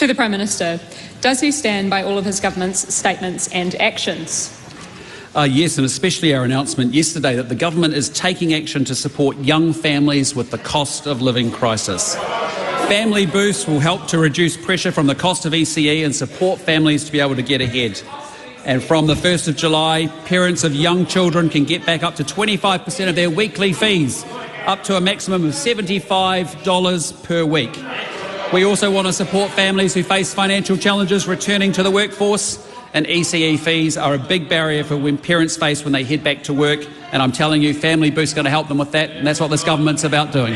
To the Prime Minister, does he stand by all of his government's statements and actions? Yes, and especially our announcement yesterday that the government is taking action to support young families with the cost of living crisis. Family Boost will help to reduce pressure from the cost of ECE and support families to be able to get ahead. And from the 1st of July, parents of young children can get back up to 25% of their weekly fees, up to a maximum of $75 per week. We also want to support families who face financial challenges returning to the workforce, and ECE fees are a big barrier for when parents face when they head back to work, and I'm telling you, Family Boost is going to help them with that, and that's what this government's about doing.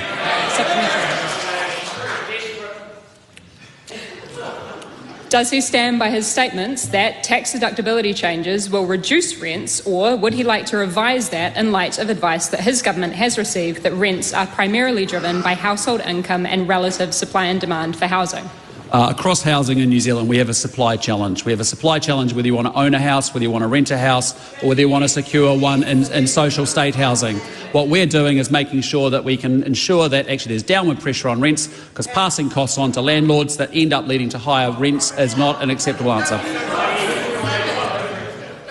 Does he stand by his statements that tax deductibility changes will reduce rents, or would he like to revise that in light of advice that his government has received that rents are primarily driven by household income and relative supply and demand for housing? Across housing in New Zealand, we have a supply challenge. We have a supply challenge whether you want to own a house, whether you want to rent a house, or whether you want to secure one in social state housing. What we're doing is making sure that we can ensure that actually there's downward pressure on rents, because passing costs on to landlords that end up leading to higher rents is not an acceptable answer.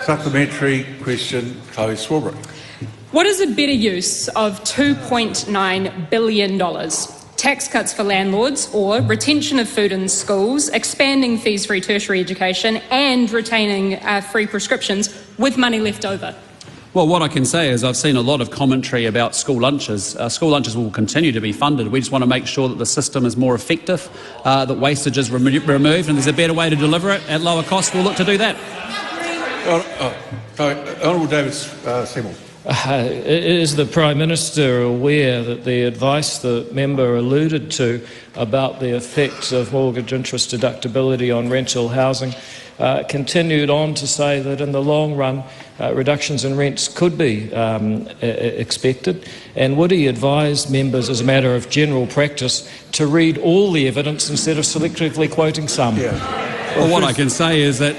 Supplementary question, Chlöe Swarbrick. What is a better use of $2.9 billion? Tax cuts for landlords, or retention of food in schools, expanding fees-free tertiary education and retaining free prescriptions with money left over? Well, what I can say is I've seen a lot of commentary about school lunches. School lunches will continue to be funded. We just want to make sure that the system is more effective, that wastage is removed, and there's a better way to deliver it at lower cost. We'll look to do that. Honourable David Seymour. Is the Prime Minister aware that the advice the member alluded to about the effects of mortgage interest deductibility on rental housing continued on to say that in the long run reductions in rents could be expected? And would he advise members, as a matter of general practice, to read all the evidence instead of selectively quoting some? Yeah. Well, what I can say is that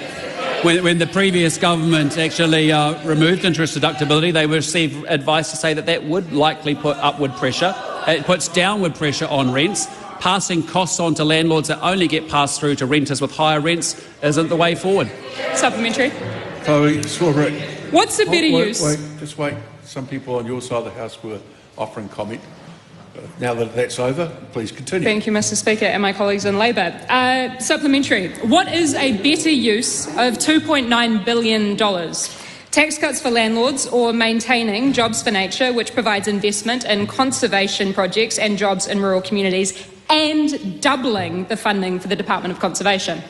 when the previous government actually removed interest deductibility, they received advice to say that that would likely put upward pressure. It puts downward pressure on rents. Passing costs on to landlords that only get passed through to renters with higher rents isn't the way forward. Supplementary. Chlöe Swarbrick. What's a better use? Just wait. Some people on your side of the House were offering comment. Now that that's over, please continue. Thank you, Mr. Speaker, and my colleagues in Labor. Supplementary. What is a better use of $2.9 billion? Tax cuts for landlords, or maintaining Jobs for Nature, which provides investment in conservation projects and jobs in rural communities, and doubling the funding for the Department of Conservation?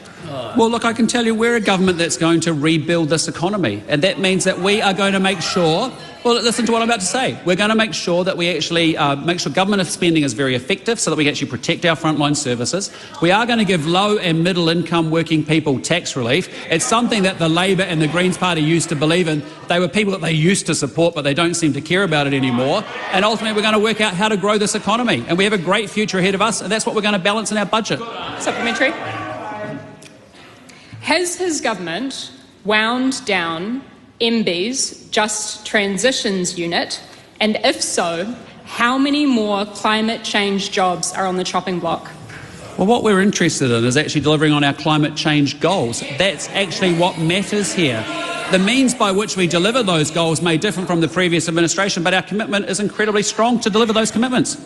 Well, look, I can tell you we're a government that's going to rebuild this economy, and that means that we are going to make sure, well, listen to what I'm about to say. We're going to make sure that we actually make sure government spending is very effective so that we can actually protect our frontline services. We are going to give low and middle income working people tax relief. It's something that the Labor and the Greens Party used to believe in. They were people that they used to support, but they don't seem to care about it anymore. And ultimately, we're going to work out how to grow this economy. And we have a great future ahead of us, and that's what we're going to balance in our budget. Supplementary. Has his government wound down MB's Just Transitions unit? And if so, how many more climate change jobs are on the chopping block? Well, what we're interested in is actually delivering on our climate change goals. That's actually what matters here. The means by which we deliver those goals may differ from the previous administration, but our commitment is incredibly strong to deliver those commitments.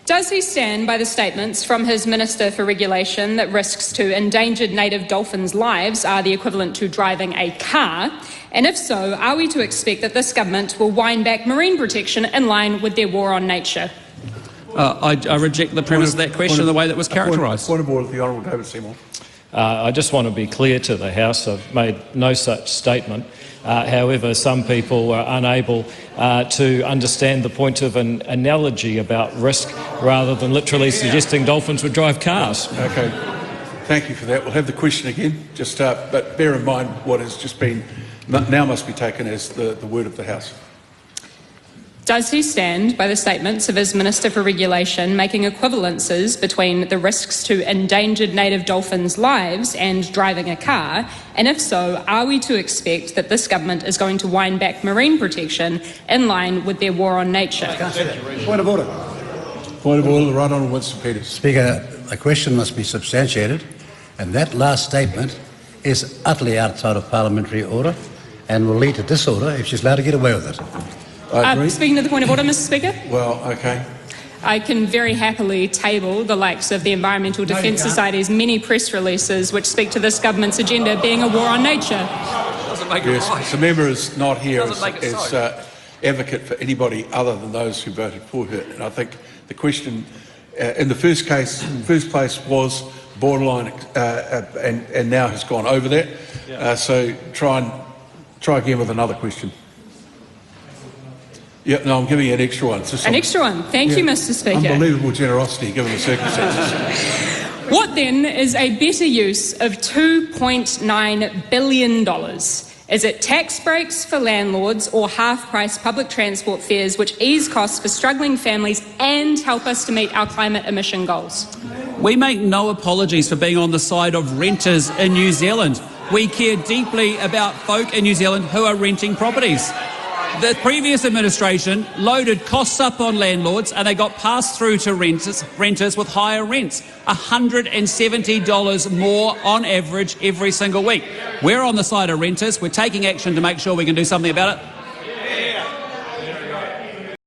Does he stand by the statements from his Minister for Regulation that risks to endangered native dolphins' lives are the equivalent to driving a car? And if so, are we to expect that this government will wind back marine protection in line with their war on nature? I reject the premise of that question in the way that was characterised. Point of order, the Honourable David Seymour. I just want to be clear to the House, I've made no such statement. However, some people were unable to understand the point of an analogy about risk rather than literally suggesting dolphins would drive cars. Okay, thank you for that. We'll have the question again, but bear in mind what has just been, now must be taken as the word of the House. Does he stand by the statements of his Minister for Regulation making equivalences between the risks to endangered native dolphins' lives and driving a car? And if so, are we to expect that this government is going to wind back marine protection in line with their war on nature? Point of order. Point of order, the Right Honourable Winston Peters. Speaker, the question must be substantiated, and that last statement is utterly outside of parliamentary order and will lead to disorder if she's allowed to get away with it. I agree. Speaking to the point of order, Mr Speaker. Well, okay. I can very happily table the likes of the Environmental Defence Society's many press releases which speak to this government's agenda being a war on nature. Doesn't make Yes, it right. the member is not here Doesn't make it as so. advocate for anybody other than those who voted for her. And I think the question in the first place was borderline and now has gone over that. So try again with another question. Yeah, no, I'm giving you an extra one. An extra one. Thank you, Mr Speaker. Unbelievable generosity given the circumstances. What then is a better use of $2.9 billion? Is it tax breaks for landlords or half-price public transport fares which ease costs for struggling families and help us to meet our climate emission goals? We make no apologies for being on the side of renters in New Zealand. We care deeply about folk in New Zealand who are renting properties. The previous administration loaded costs up on landlords and they got passed through to renters with higher rents, $170 more on average every single week. We're on the side of renters. We're taking action to make sure we can do something about it.